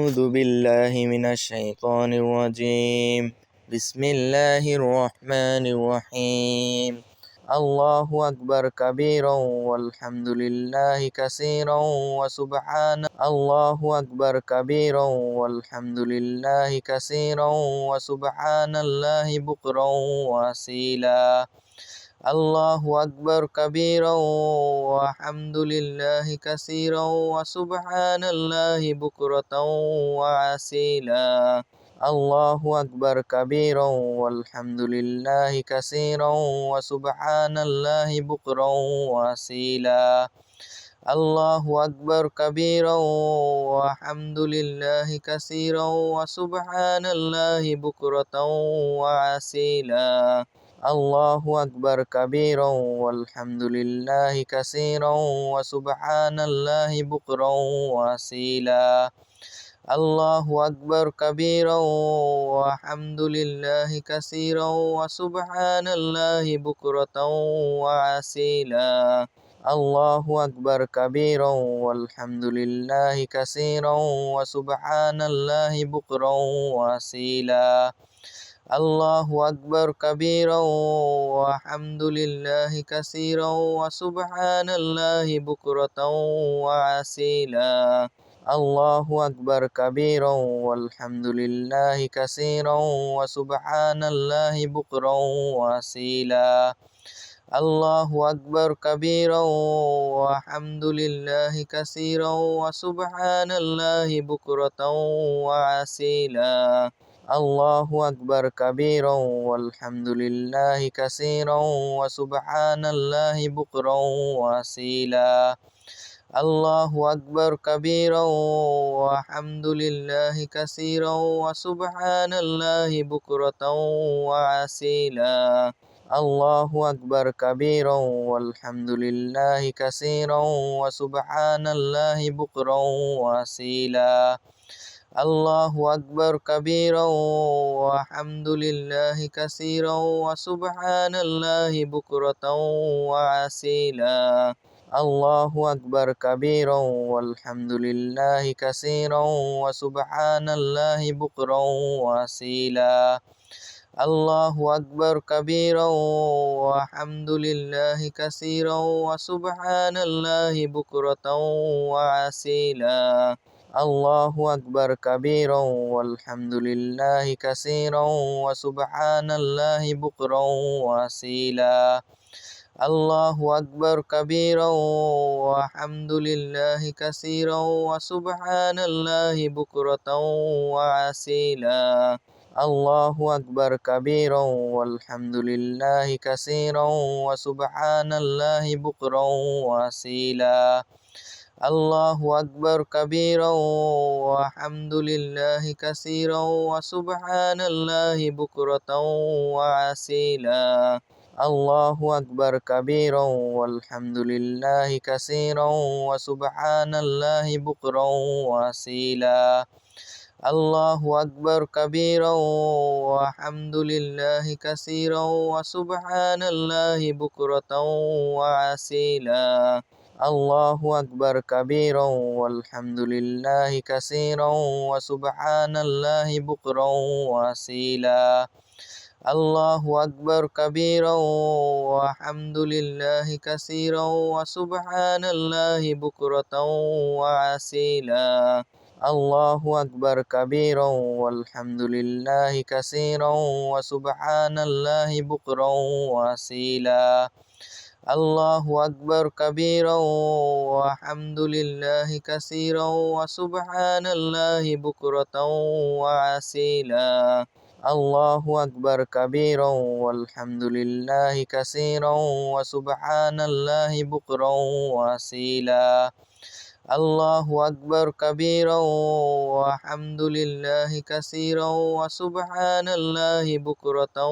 أعوذ بالله من الشيطان الرجيم. بسم الله الرحمن الرحيم. الله أكبر كبيرا والحمد لله كثيرا الله أكبر كبيرا والحمد لله كثيرا وسبحان الله بكرا وأصيلا. الله أكبر كبيرا والحمد لله كثيرا وسبحان الله بكرة وأصيلا. الله أكبر كبيرا والحمد لله كثيرا وسبحان الله بكرا وأصيلا. الله أكبر كبيرا والحمد لله كثيرا وسبحان الله بكرة وأصيلا. الله أكبر كبيرا والحمد لله كثيرا وسبحان الله بكرا وأصيلا. الله أكبر كبيرا والحمد لله كثيرا وسبحان الله بكرة وأصيلا. الله أكبر كبيرا والحمد لله كثيرا وسبحان الله بكرا وأصيلا. الله أكبر كبيرا والحمد لله كثيرا وسبحان الله بكرة وأصيلا. الله أكبر كبيرا والحمد لله كثيرا وسبحان الله بكرا وأصيلا. الله أكبر كبيرا والحمد لله كثيرا وسبحان الله بكرة وأصيلا. الله أكبر كبيرا والحمد لله كثيرا وسبحان الله بكرا وأصيلا. الله أكبر كبيرا والحمد لله كثيرا وسبحان الله بكرة وأصيلا. الله أكبر كبيرا والحمد لله كثيرا وسبحان الله بكرا وأصيلا. الله أكبر كبيرا والحمد لله كثيرا وسبحان الله بكرة وأصيلا. الله أكبر كبيرا والحمد لله كثيرا وسبحان الله بكرا وأصيلا. الله أكبر كبيرا والحمد لله كثيرا وسبحان الله بكرة وأصيلا. الله أكبر كبيرا والحمد لله كثيرا وسبحان الله بكرا وأصيلا. الله أكبر كبيرا والحمد لله كثيرا وسبحان الله بكرة وأصيلا. الله أكبر كبيرا والحمد لله كثيرا وسبحان الله بكرا وأصيلا. الله أكبر كبيرا والحمد لله كثيرا وسبحان الله بكرة وأصيلا. الله أكبر كبيرا والحمد لله كثيرا وسبحان الله بكرا وأصيلا. الله أكبر كبيرا والحمد لله كثيرا وسبحان الله بكرة وأصيلا. الله أكبر كبيرا والحمد لله كثيرا وسبحان الله بكرا وأصيلا. الله أكبر كبيرا والحمد لله كثيرا وسبحان الله بكرة وأصيلا. الله أكبر كبيرا والحمد لله كثيرا وسبحان الله بكرا وأصيلا. الله أكبر كبيرا والحمد لله كثيرا وسبحان الله بكرة وأصيلا. الله أكبر كبيرا والحمد لله كثيرا وسبحان الله بكرا وأصيلا. الله أكبر كبيرا والحمد لله كثيرا وسبحان الله بكرة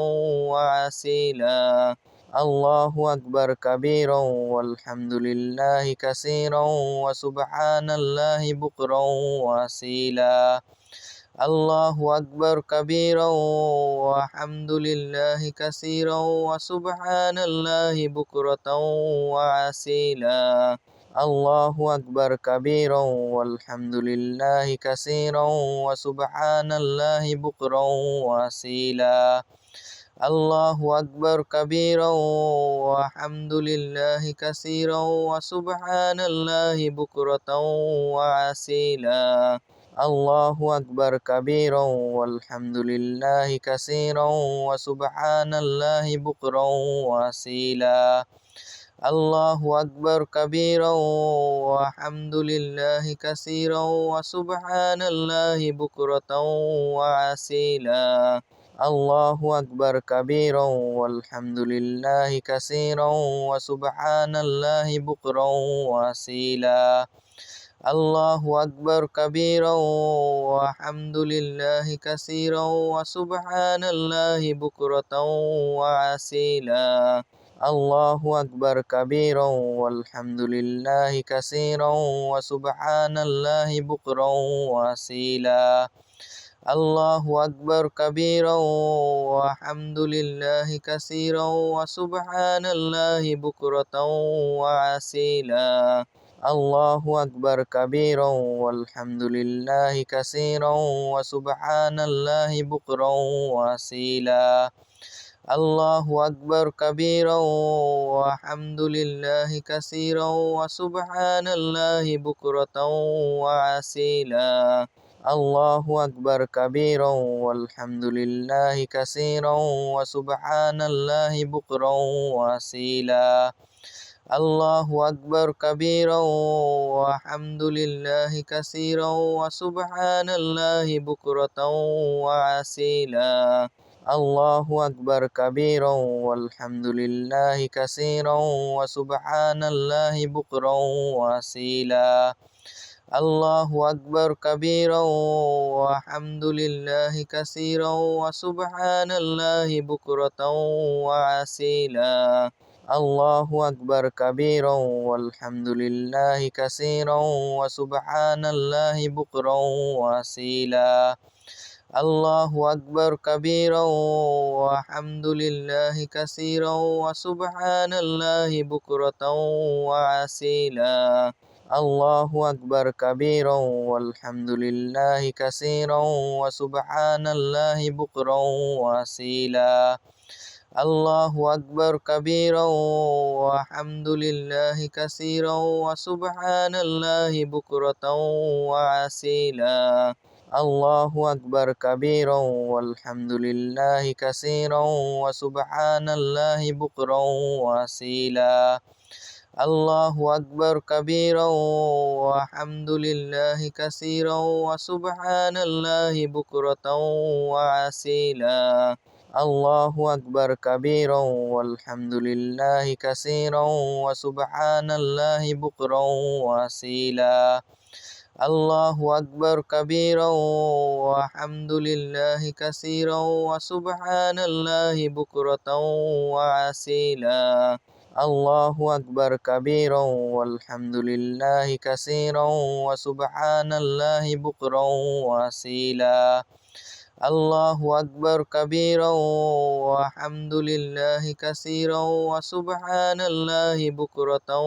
وأصيلا. الله أكبر كبيرا والحمد لله كثيرا وسبحان الله بكرا وأصيلا. الله أكبر كبيرا والحمد لله كثيرا وسبحان الله بكرة وأصيلا. الله أكبر كبيرا والحمد لله كثيرا وسبحان الله بكرا وأصيلا الله أكبر كبيرا والحمد لله كثيرا وسبحان الله بكرة وأصيلا الله أكبر كبيرا والحمد لله كثيرا وسبحان الله بكرا وأصيلا الله أكبر كبيرا والحمد لله كثيرا وسبحان الله بكرة وأصيلا الله أكبر كبيرا والحمد لله كثيرا وسبحان الله بكرا وأصيلا الله أكبر كبيرا والحمد لله كثيرا وسبحان الله بكرة وأصيلا الله أكبر كبيرا والحمد لله كثيرا وسبحان الله بكرا وأصيلا الله أكبر كبيرا والحمد لله كثيرا وسبحان الله بكرة وأصيلا الله أكبر كبيرا والحمد لله كثيرا وسبحان الله بكرا وأصيلا الله أكبر كبيرا والحمد لله كثيرا وسبحان الله بكرة وأصيلا الله أكبر كبيرا والحمد لله كثيرا وسبحان الله بكرا وأصيلا الله أكبر كبيرا والحمد لله كثيرا وسبحان الله بكرة وأصيلا الله أكبر كبيرا والحمد لله كثيرا وسبحان الله بكرا وأصيلا الله أكبر كبيرا والحمد لله كثيرا وسبحان الله بكرة وأصيلا الله أكبر كبيرا والحمد لله كثيرا وسبحان الله بكرا وأصيلا الله أكبر كبيرا والحمد لله كثيرا وسبحان الله بكرة وأصيلا الله أكبر كبيرا والحمد لله كثيرا وسبحان الله بكرا وأصيلا الله أكبر كبيرا والحمد لله كثيرا وسبحان الله بكرة وأصيلا الله أكبر كبيرا والحمد لله كثيرا وسبحان الله بكرا وأصيلا الله أكبر كبيرا والحمد لله كثيرا وسبحان الله بكرة وأصيلا الله أكبر كبيرا والحمد لله كثيرا وسبحان الله بكرا وأصيلا الله أكبر كبيرا والحمد لله كثيرا وسبحان الله بكرة وأصيلا الله أكبر كبيرا والحمد لله كثيرا وسبحان الله بكرا وأصيلا الله أكبر كبيرا والحمد لله كثيرا وسبحان الله بكرة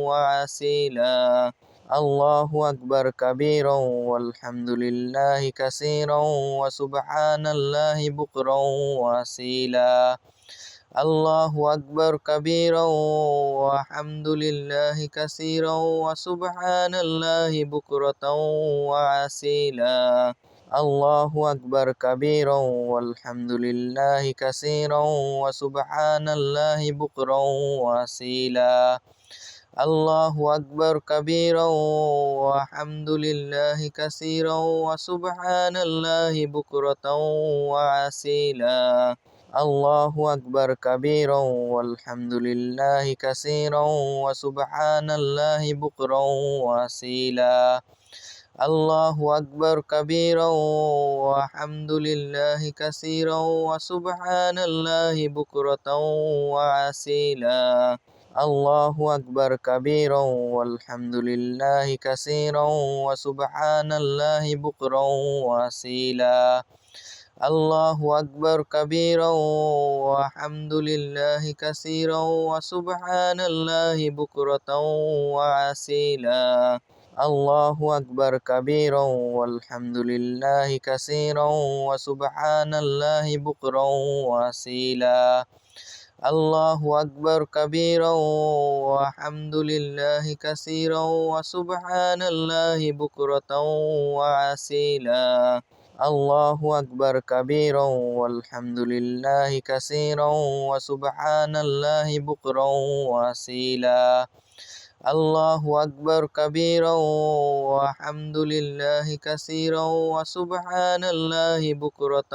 وأصيلا الله أكبر كبيرا والحمد لله كثيرا وسبحان الله بكرا وأصيلا الله أكبر كبيرا والحمد لله كثيرا وسبحان الله بكرة وأصيلا الله أكبر كبيرا والحمد لله كثيرا وسبحان الله بكرا وأصيلا الله أكبر كبيرا والحمد لله كثيرا وسبحان الله بكرة وأصيلا الله أكبر كبيرا والحمد لله كثيرا وسبحان الله بكرا وأصيلا الله أكبر كبيرا والحمد لله كثيرا وسبحان الله بكرة وأصيلا الله أكبر كبيرا والحمد لله كثيرا وسبحان الله بكرا وأصيلا الله أكبر كبيرا والحمد لله كثيرا وسبحان الله بكرة وأصيلا الله أكبر كبيرا والحمد لله كثيرا وسبحان الله بكرا وأصيلا الله أكبر كبيرا والحمد لله كثيرا وسبحان الله بكرة وأصيلا الله أكبر كبيرا والحمد لله كثيرا وسبحان الله بكرا وأصيلا الله أكبر كبيرا والحمد لله كثيرا وسبحان الله بكرة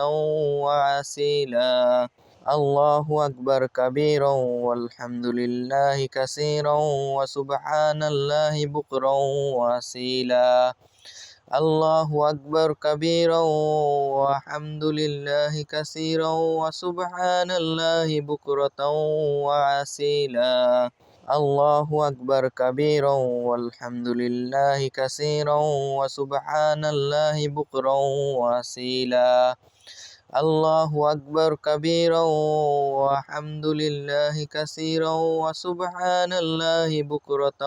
وأصيلا الله أكبر كبيرا والحمد لله كثيرا وسبحان الله بكرا وأصيلا الله أكبر كبيرا والحمد لله كثيرا وسبحان الله بكرة وأصيلا الله أكبر كبيرا والحمد لله كثيرا وسبحان الله بكرا وأصيلا الله أكبر كبيرا والحمد لله كثيرا وسبحان الله بكرة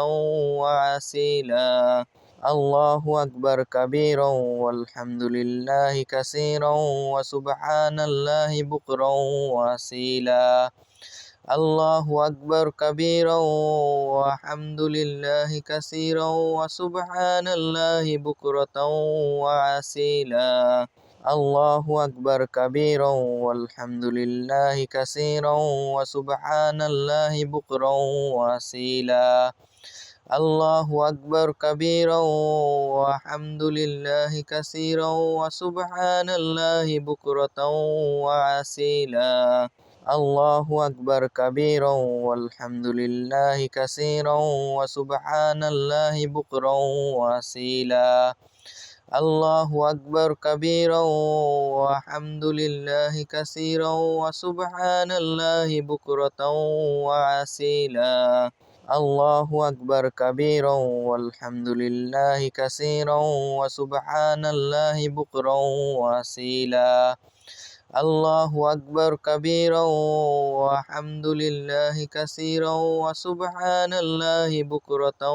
وأصيلا الله أكبر كبيرا والحمد لله كثيرا وسبحان الله بكرا وأصيلا الله أكبر كبيرا والحمد لله كثيرا وسبحان الله بكرة وأصيلا الله أكبر كبيرا والحمد لله كثيرا وسبحان الله بكرا وأصيلا الله أكبر كبيرا والحمد لله كثيرا وسبحان الله بكرة وأصيلا الله أكبر كبيرا والحمد لله كثيرا وسبحان الله بكرا وأصيلا الله أكبر كبيرا والحمد لله كثيرا وسبحان الله بكرة وأصيلا الله أكبر كبيرا والحمد لله كثيرا وسبحان الله بكرا وأصيلا الله أكبر كبيرا والحمد لله كثيرا وسبحان الله بكرة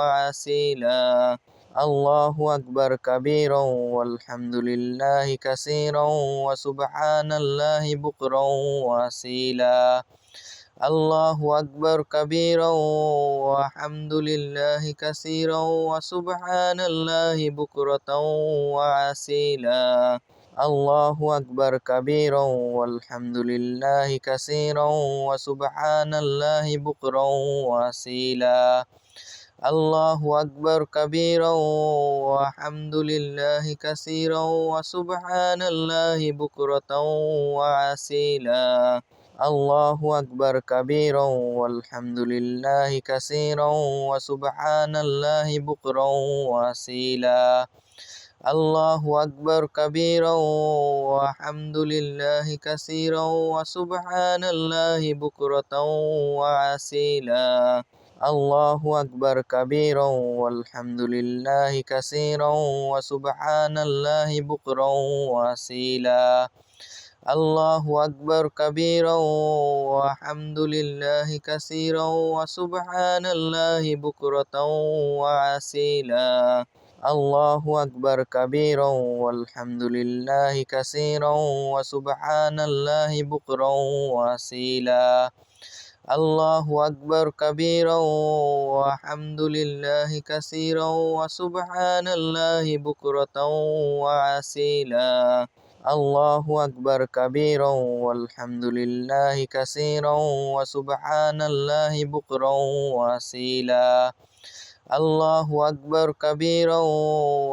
وأصيلا الله أكبر كبيرا والحمد لله كثيرا وسبحان الله بكرا وأصيلا الله أكبر كبيرا والحمد لله كثيرا وسبحان الله بكرة وأصيلا الله أكبر كبيرا والحمد لله كثيرا وسبحان الله بكرا وأصيلا الله أكبر كبيرا والحمد لله كثيرا وسبحان الله بكرة وأصيلا الله أكبر كبيرا والحمد لله كثيرا وسبحان الله بكرا وأصيلا الله أكبر كبيرا والحمد لله كثيرا وسبحان الله بكرة وأصيلا الله أكبر كبيرا والحمد لله كثيرا وسبحان الله بكرا وأصيلا الله أكبر كبيرا والحمد لله كثيرا وسبحان الله بكرة وأصيلا الله أكبر كبيرا والحمد لله كثيرا وسبحان الله بكرا وأصيلا الله أكبر كبيرا والحمد لله كثيرا وسبحان الله بكرة وأصيلا الله أكبر كبيرا والحمد لله كثيرا وسبحان الله بكرا وأصيلا الله أكبر كبيرا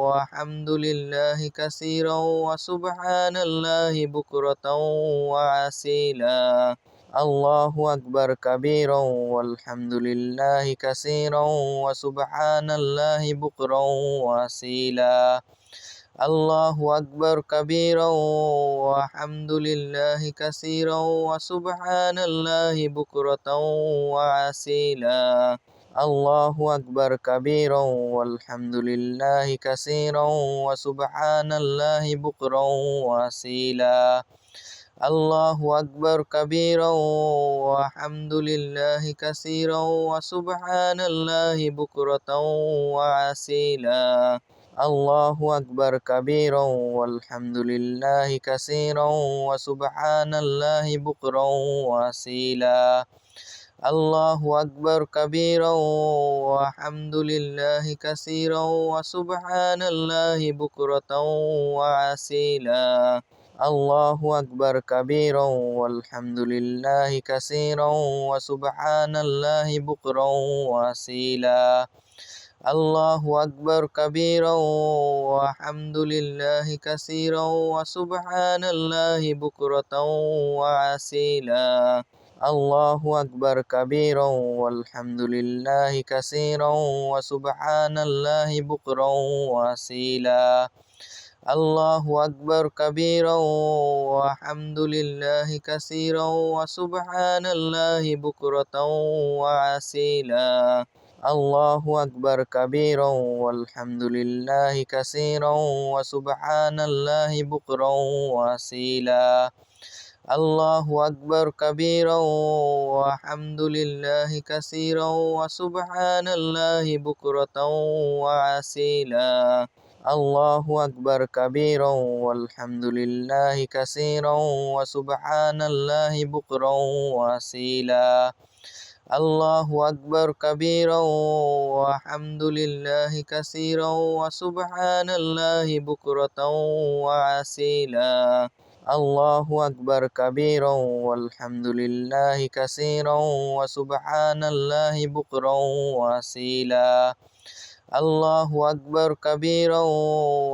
والحمد لله كثيرا وسبحان الله بكرة وأصيلا الله أكبر كبيرا والحمد لله كثيرا وسبحان الله بكرا وأصيلا الله أكبر كبيرا والحمد لله كثيرا وسبحان الله بكرة وأصيلا الله أكبر كبيرا والحمد لله كثيرا وسبحان الله بكرا وأصيلا الله أكبر كبيرا والحمد لله كثيرا وسبحان الله بكرة وأصيلا الله أكبر كبيرا والحمد لله كثيرا وسبحان الله بكرا وأصيلا الله أكبر كبيرا والحمد لله كثيرا وسبحان الله بكرة وأصيلا الله أكبر كبيرا والحمد لله كثيرا وسبحان الله بكرا وأصيلا الله أكبر كبيرا والحمد لله كثيرا وسبحان الله بكرة وأصيلا الله أكبر كبيرا والحمد لله كثيرا وسبحان الله بكرا وأصيلا الله أكبر كبيرا والحمد لله كثيرا وسبحان الله بكرة وأصيلا الله أكبر كبيرا والحمد لله كثيرا وسبحان الله بكرا وأصيلا الله أكبر كبيرا والحمد لله كثيرا وسبحان الله بكرة وأصيلا الله أكبر كبيرا والحمد لله كثيرا وسبحان الله بكرا وأصيلا الله أكبر كبيرا والحمد لله كثيرا وسبحان الله بكرة وأصيلا الله أكبر كبيرا والحمد لله كثيرا وسبحان الله بكرا وأصيلا الله أكبر كبيرا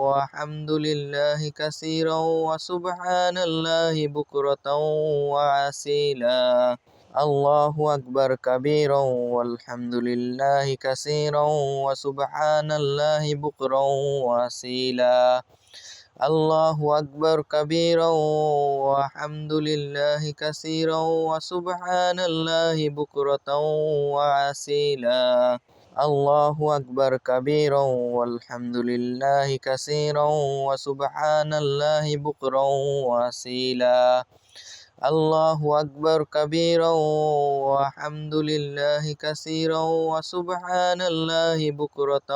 والحمد لله كثيرا وسبحان الله بكرة وأصيلا الله أكبر كبيرا والحمد لله كثيرا وسبحان الله بكرا وأصيلا الله أكبر كبيرا والحمد لله كثيرا وسبحان الله بكرة وأصيلا الله أكبر كبيرا والحمد لله كثيرا وسبحان الله بكرا وأصيلا الله أكبر كبيرا والحمد لله كثيرا وسبحان الله بكرة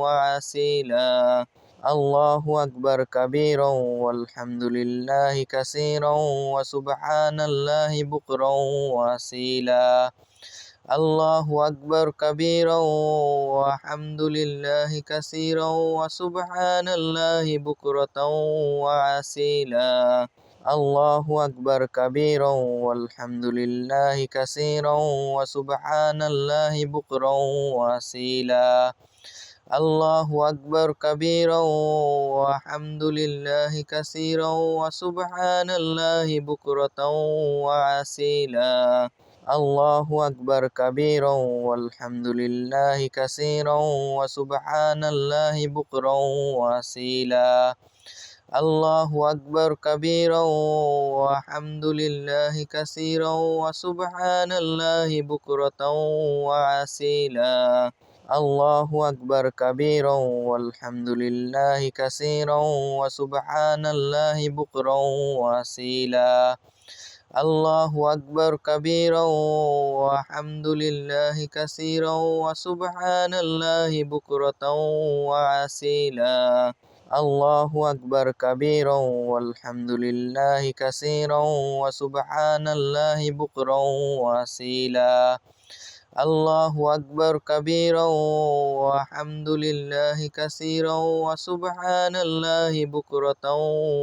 وأصيلا الله أكبر كبيرا والحمد لله كثيرا وسبحان الله بكرا وأصيلا الله أكبر كبيرا والحمد لله كثيرا وسبحان الله بكرة وأصيلا الله أكبر كبيرا والحمد لله كثيرا وسبحان الله بكرا وأصيلا الله أكبر كبيرا والحمد لله كثيرا وسبحان الله بكرة وأصيلا الله أكبر كبيرا والحمد لله كثيرا وسبحان الله بكرا وأصيلا الله أكبر كبيرا والحمد لله كثيرا وسبحان الله بكرة وأصيلا الله أكبر كبيرا والحمد لله كثيرا وسبحان الله بكرا وأصيلا الله أكبر كبيرا والحمد لله كثيرا وسبحان الله بكرة وأصيلا الله أكبر كبيرا والحمد لله كثيرا وسبحان الله بكرا وأصيلا الله أكبر كبيرا والحمد لله كثيرا وسبحان الله بكرة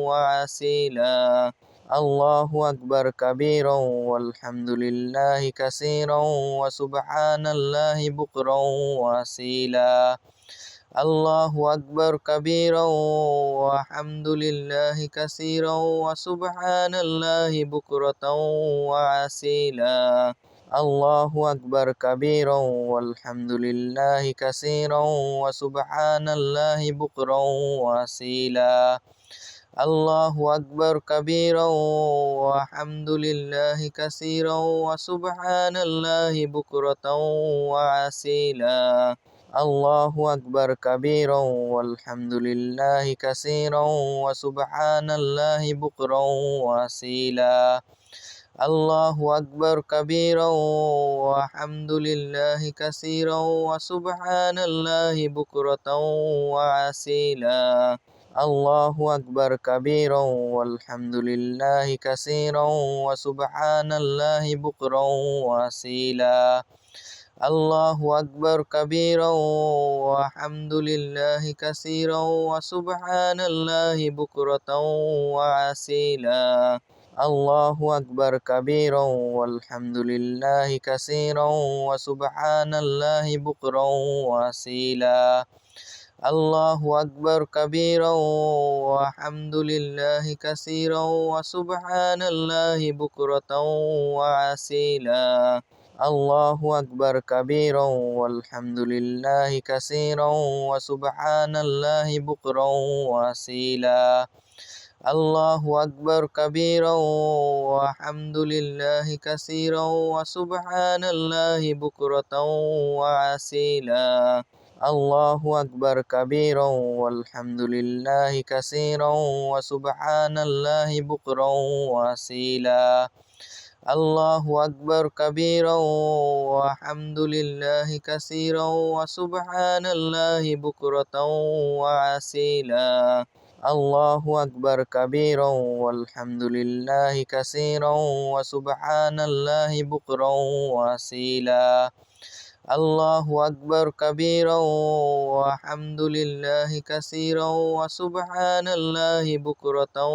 وأصيلا الله أكبر كبيرا والحمد لله كثيرا وسبحان الله بكرا وأصيلا الله أكبر كبيرا والحمد لله كثيرا وسبحان الله بكرة وأصيلا الله أكبر كبيرا والحمد لله كثيرا وسبحان الله بكرا وأصيلا الله أكبر كبيرا والحمد لله كثيرا وسبحان الله بكرة وأصيلا الله أكبر كبيرا والحمد لله كثيرا وسبحان الله بكرا وأصيلا الله أكبر كبيرا والحمد لله كثيرا وسبحان الله بكرة وأصيلا الله أكبر كبيرا والحمد لله كثيرا وسبحان الله بكرا وأصيلا الله أكبر كبيرا والحمد لله كثيرا وسبحان الله بكرة وأصيلا الله أكبر كبيرا والحمد لله كثيرا وسبحان الله بكرا وأصيلا الله أكبر كبيرا والحمد لله كثيرا وسبحان الله بكرة وأصيلا الله أكبر كبيرا والحمد لله كثيرا وسبحان الله بكرا وأصيلا الله أكبر كبيرا والحمد لله كثيرا وسبحان الله بكرة وأصيلا الله أكبر كبيرا والحمد لله كثيرا وسبحان الله بكرا وأصيلا الله أكبر كبيرا والحمد لله كثيرا وسبحان الله بكرة وأصيلا الله أكبر كبيرا والحمد لله كثيرا وسبحان الله بكرا وأصيلا الله أكبر كبيرا والحمد لله كثيرا وسبحان الله بكرة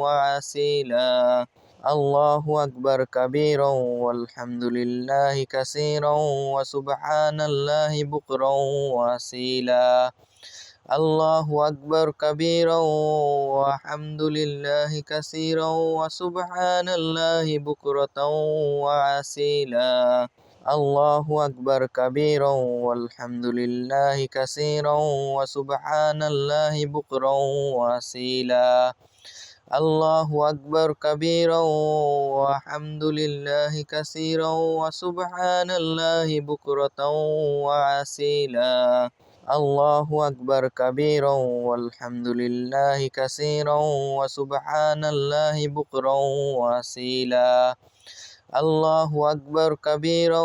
وأصيلا الله أكبر كبيرا والحمد لله كثيرا وسبحان الله بكرا وأصيلا الله أكبر كبيرا والحمد لله كثيرا وسبحان الله بكرة وأصيلا الله أكبر كبيرا والحمد لله كثيرا وسبحان الله بكرا وأصيلا الله أكبر كبيرا والحمد لله كثيرا وسبحان الله بكرة وأصيلا الله أكبر كبيرا والحمد لله كثيرا وسبحان الله بكرا وأصيلا الله أكبر كبيرا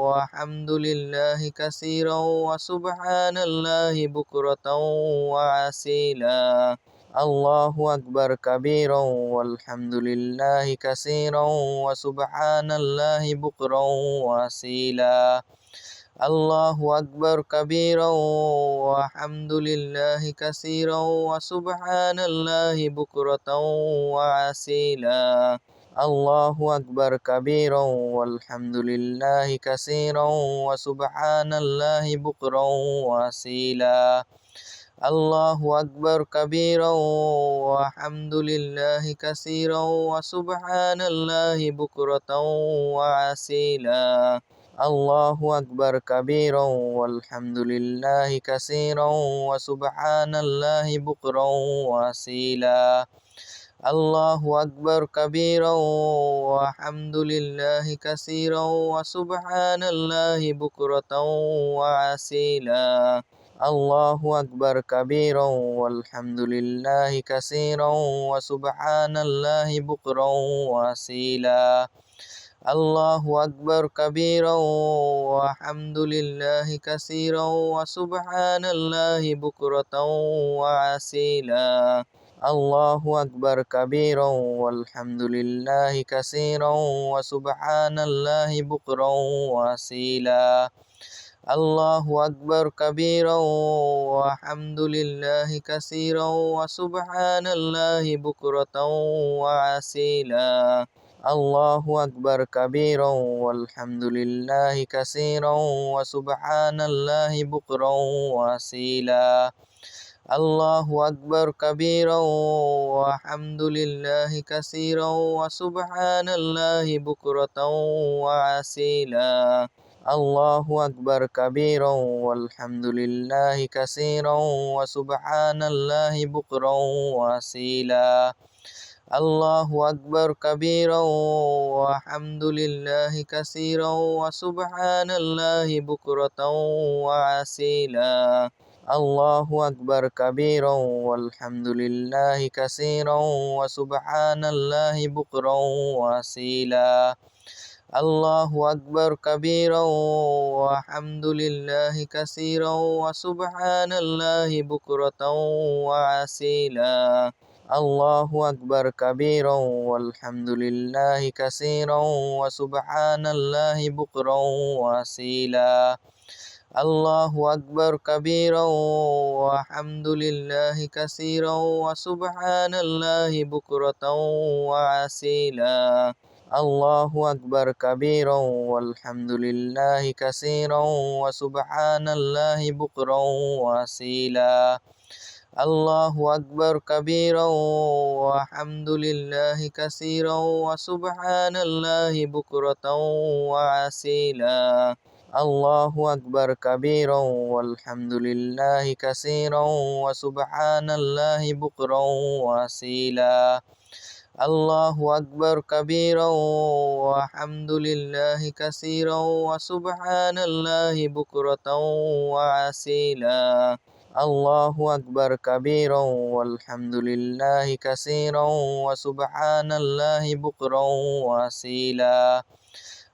والحمد لله كثيرا وسبحان الله بكرة وأصيلا الله أكبر كبيرا والحمد لله كثيرا وسبحان الله بكرا وأصيلا الله أكبر كبيرا والحمد لله كثيرا وسبحان الله بكرة وأصيلا الله أكبر كبيرا والحمد لله كثيرا وسبحان الله بكرا وأصيلا الله أكبر كبيرا والحمد لله كثيرا وسبحان الله بكرة وأصيلا الله أكبر كبيرا والحمد لله كثيرا وسبحان الله بكرا وأصيلا الله أكبر كبيرا والحمد لله كثيرا وسبحان الله بكرة وأصيلا الله أكبر كبيرا والحمد لله كثيرا وسبحان الله بكرا وأصيلا الله أكبر كبيرا والحمد لله كثيرا وسبحان الله بكرة وأصيلا الله أكبر كبيرا والحمد لله كثيرا وسبحان الله بكرا وأصيلا الله أكبر كبيرا والحمد لله كثيرا وسبحان الله بكرة وأصيلا الله أكبر كبيرا والحمد لله كثيرا وسبحان الله بكرا وأصيلا الله أكبر كبيرا والحمد لله كثيرا وسبحان الله بكرة وأصيلا الله أكبر كبيرا والحمد لله كثيرا وسبحان الله بكرا وأصيلا الله أكبر كبيرا والحمد لله كثيرا وسبحان الله بكرة وأصيلا الله أكبر كبيرا والحمد لله كثيرا وسبحان الله بكرا وأصيلا الله أكبر كبيرا والحمد لله كثيرا وسبحان الله بكرة وأصيلا الله أكبر كبيرا والحمد لله كثيرا وسبحان الله بكرا وأصيلا الله أكبر كبيرا والحمد لله كثيرا وسبحان الله بكرة وأصيلا الله أكبر كبيرا والحمد لله كثيرا وسبحان الله بكرا وأصيلا الله أكبر كبيرا والحمد لله كثيرا وسبحان الله بكرة وأصيلا الله أكبر كبيرا والحمد لله كثيرا وسبحان الله بكرا وأصيلا الله أكبر كبيرا والحمد لله كثيرا وسبحان الله بكرة وأصيلا الله أكبر كبيرا والحمد لله كثيرا وسبحان الله بكرا وأصيلا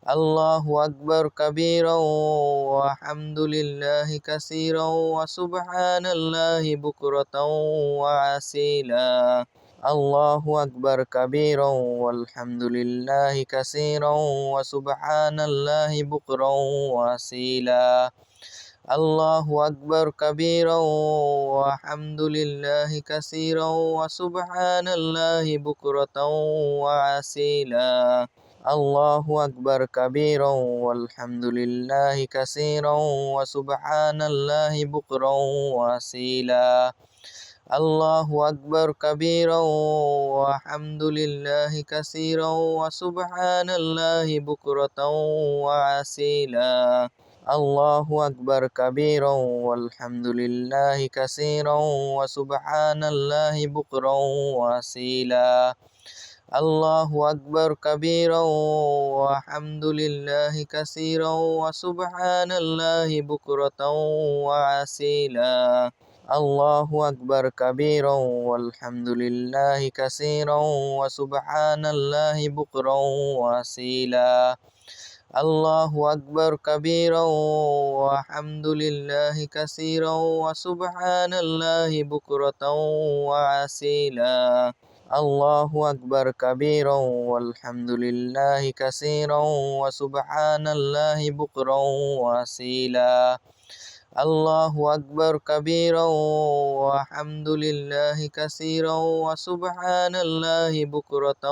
الله أكبر كبيرا والحمد لله كثيرا وسبحان الله بكرة وأصيلا الله أكبر كبيرا والحمد لله كثيرا وسبحان الله بكرا وأصيلا الله أكبر كبيرا والحمد لله كثيرا وسبحان الله بكرة وأصيلا الله أكبر كبيرا والحمد لله كثيرا وسبحان الله بكرا وأصيلا الله أكبر كبيرا والحمد لله كثيرا وسبحان الله بكرة وأصيلا الله أكبر كبيرا والحمد لله كثيرا وسبحان الله بكرا وأصيلا الله أكبر كبيرا والحمد لله كثيرا وسبحان الله بكرة وأصيلا الله أكبر كبيرا والحمد لله كثيرا وسبحان الله بكرا وأصيلا الله أكبر كبيرا والحمد لله كثيرا وسبحان الله بكرة وأصيلا الله أكبر كبيرا والحمد لله كثيرا وسبحان الله بكرا وأصيلا الله أكبر كبيرا والحمد لله كثيرا وسبحان الله بكرة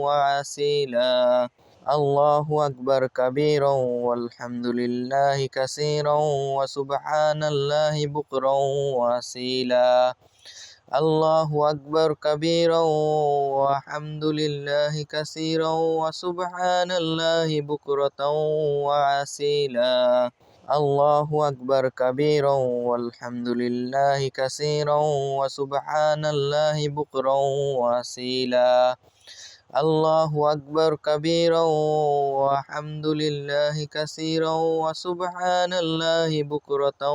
وأصيلا الله أكبر كبيرا والحمد لله كثيرا وسبحان الله بكرا وأصيلا الله أكبر كبيرا والحمد لله كثيرا وسبحان الله بكرة وأصيلا الله أكبر كبيرا والحمد لله كثيرا وسبحان الله بكرا وأصيلا الله أكبر كبيرا والحمد لله كثيرا وسبحان الله بكرة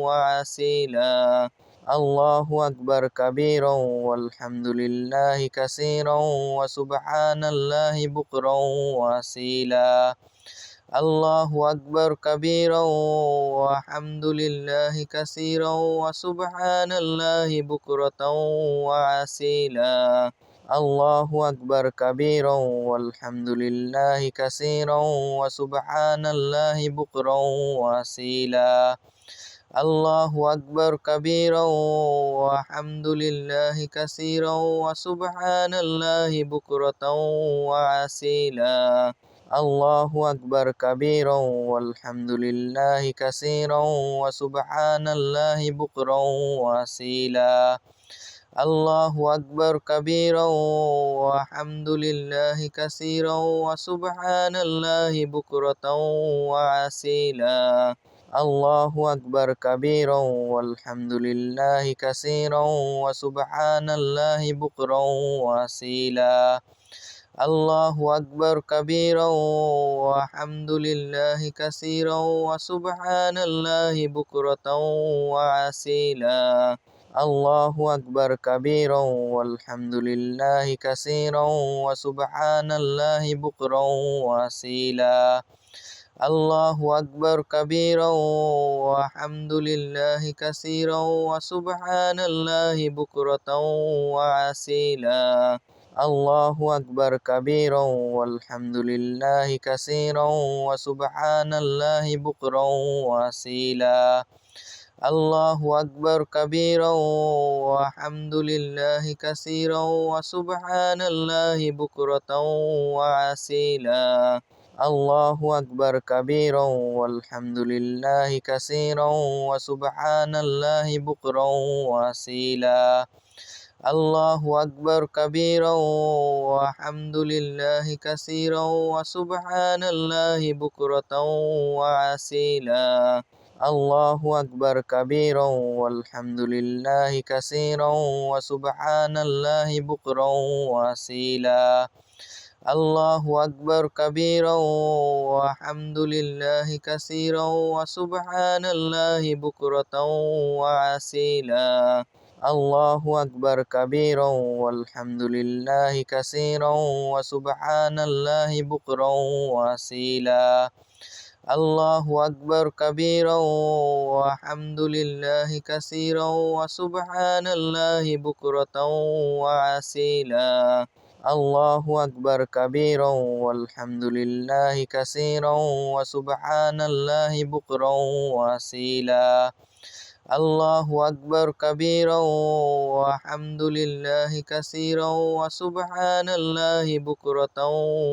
وأصيلا الله أكبر كبيرا والحمد لله كثيرا وسبحان الله بكرا وأصيلا الله أكبر كبيرا والحمد لله كثيرا وسبحان الله بكرة وأصيلا الله أكبر كبيرا والحمد لله كثيرا وسبحان الله بكرا وأصيلا الله أكبر كبيرا والحمد لله كثيرا وسبحان الله بكرة وأصيلا الله أكبر كبيرا والحمد لله كثيرا وسبحان الله بكرا وأصيلا الله أكبر كبيرا والحمد لله كثيرا وسبحان الله بكرة وأصيلا الله أكبر كبيرا والحمد لله كثيرا وسبحان الله بكرا وأصيلا الله أكبر كبيرا والحمد لله كثيرا وسبحان الله بكرة وأصيلا الله أكبر كبيرا والحمد لله كثيرا وسبحان الله بكرا وأصيلا الله أكبر كبيرا والحمد لله كثيرا وسبحان الله بكرة وأصيلا الله أكبر كبيرا والحمد لله كثيرا وسبحان الله بكرا وأصيلا الله أكبر كبيرا والحمد لله كثيرا وسبحان الله بكرة وأصيلا الله أكبر كبيرا والحمد لله كثيرا وسبحان الله بكرا وأصيلا الله أكبر كبيرا والحمد لله كثيرا وسبحان الله بكرة وأصيلا الله أكبر كبيرا والحمد لله كثيرا وسبحان الله بكرا وأصيلا الله أكبر كبيرا والحمد لله كثيرا وسبحان الله بكرة وأصيلا الله أكبر كبيرا والحمد لله كثيرا وسبحان الله بكرا وأصيلا الله أكبر كبيرا والحمد لله كثيرا وسبحان الله بكرة وأصيلا الله أكبر كبيرا والحمد لله كثيرا وسبحان الله بكرا وأصيلا الله أكبر كبيرا والحمد لله كثيرا وسبحان الله بكرة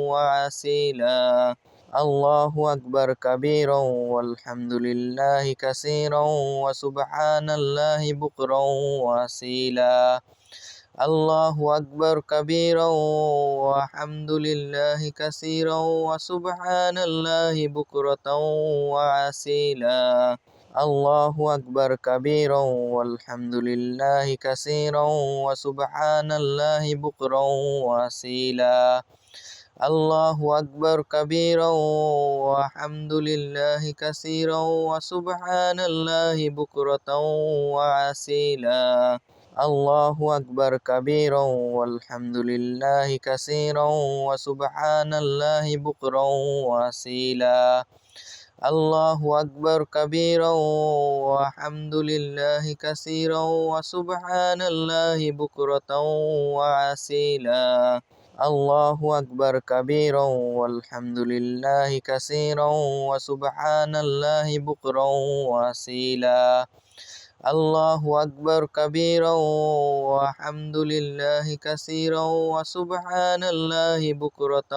وأصيلا الله أكبر كبيرا والحمد لله كثيرا وسبحان الله بكرا وأصيلا الله أكبر كبيرا والحمد لله كثيرا وسبحان الله بكرة وأصيلا الله أكبر كبيرا والحمد لله كثيرا وسبحان الله بكرا وأصيلا الله أكبر كبيرا والحمد لله كثيرا وسبحان الله بكرة وأصيلا الله أكبر كبيرا والحمد لله كثيرا وسبحان الله بكرا وأصيلا الله أكبر كبيرا والحمد لله كثيرا وسبحان الله بكرة وأصيلا الله أكبر كبيرا والحمد لله كثيرا وسبحان الله بكرا وأصيلا الله أكبر كبيرا والحمد لله كثيرا وسبحان الله بكرة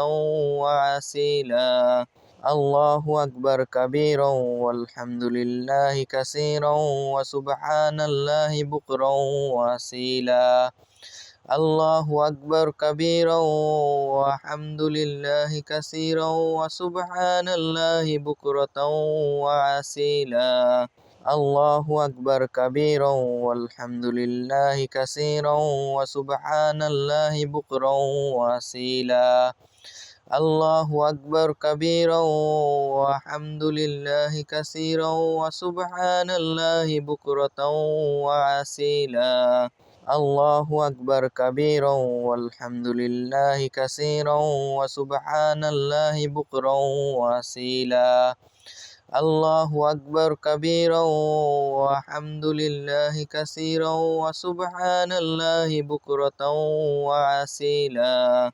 وأصيلا الله أكبر كبيرا والحمد لله كثيرا وسبحان الله بكرا وأصيلا الله أكبر كبيرا والحمد لله كثيرا وسبحان الله بكرة وأصيلا الله أكبر كبيرا والحمد لله كثيرا وسبحان الله بكرا وأصيلا الله أكبر كبيرا والحمد لله كثيرا وسبحان الله بكرة وأصيلا الله أكبر كبيرا والحمد لله كثيرا وسبحان الله بكرا وأصيلا الله أكبر كبيرا والحمد لله كثيرا وسبحان الله بكرة وأصيلا